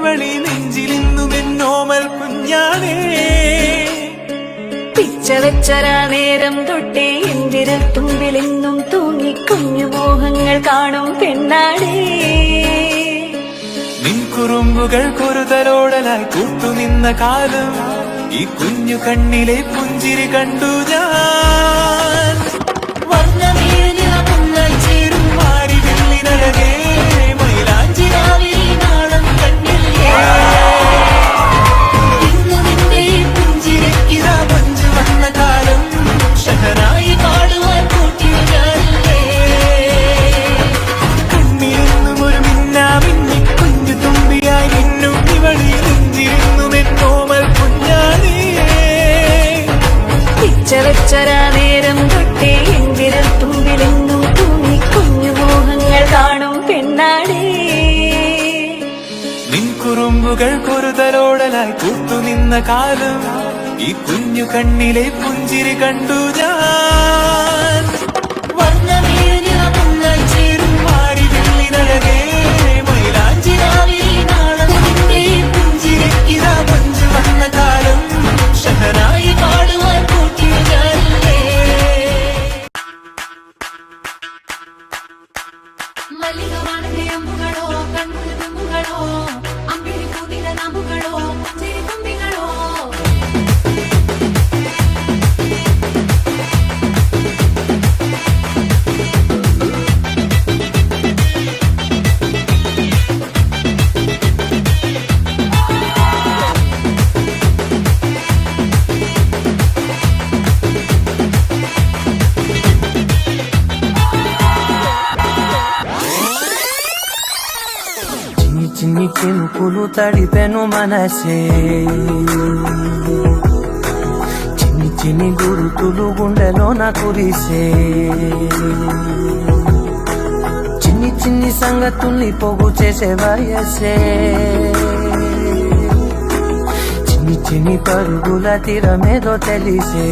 ഇവളി നെഞ്ചിലിന്നും എന്നോമൽ കുഞ്ഞാണേ. പിച്ച വെച്ചരാ നേരം തൊട്ടേ എന്തിരൽ തുമ്പിലെന്നും തൂങ്ങി കുഞ്ഞു മോഹങ്ങൾ കാണും പെണ്ണാടേ. നിൻ കുറുമ്പുകൾ കുറുതലോടലായി കൂട്ടുനിന്ന കാലം ഈ കുഞ്ഞു കണ്ണിലെ പുഞ്ചിരി കണ്ടു ഞാൻ. ചേരും മാറി വെള്ളിനഴകേ മൈലാഞ്ചി നാളം കണ്ണില്ലേ. ഇന്നു നിന്റെ പുഞ്ചിരിക്കിതാ പഞ്ചു വന്ന കാലം ഷഹനായി പാടുവാൻ കൂട്ടിയ ഞാനില്ലേ. കണ്ണിലെന്നും ഒരു മിന്നാമിന്നി കുഞ്ഞു തുമ്പിയായി നിന്നും ഇവളി നെഞ്ചിരുന്നു എന്നോമൽ കുഞ്ഞാണേ. പിച്ച വെച്ചരാ നേരം തൊട്ടേ എന്തിരൽ തുമ്പിലെന്നും തൂങ്ങി കുഞ്ഞു മോഹങ്ങൾ കാണും പെണ്ണാടേ. നിൻ കുറുമ്പുകൾ കുറുതലോടലായി കൂട്ടുനിന്ന കാലം ഈ കുഞ്ഞു കണ്ണിലെ പുഞ്ചിരി കണ്ടു ഞാൻ. ചേരും മാറി വെള്ളിനഴകേ മൈലാഞ്ചി നാളം നിന്റെ പുഞ്ചിരിക്കിതാ പഞ്ചു വന്ന കാലം ഷഹനായി പാടുവാൻ കൂട്ടിയ ഞാനില്ലേ. മല്ലികവാണന്റെ അമ്പുകളോ കണ്ണുള്ള തുമ്പുകളോ അമ്പിളി പൂതിര നാമ്പുകളോ പുഞ്ചിരി തുമ്പികളോ. చిన్ని చినుకులు తడిపెను మనసే, చిన్ని చిన్ని గురుతులు గుండెలోన కురిసే. చిన్ని చిన్ని సంగతుల్ని పోగు చేసే వయసే, చిన్ని చిన్ని పరుగుల తీరమేదో తెలిసే.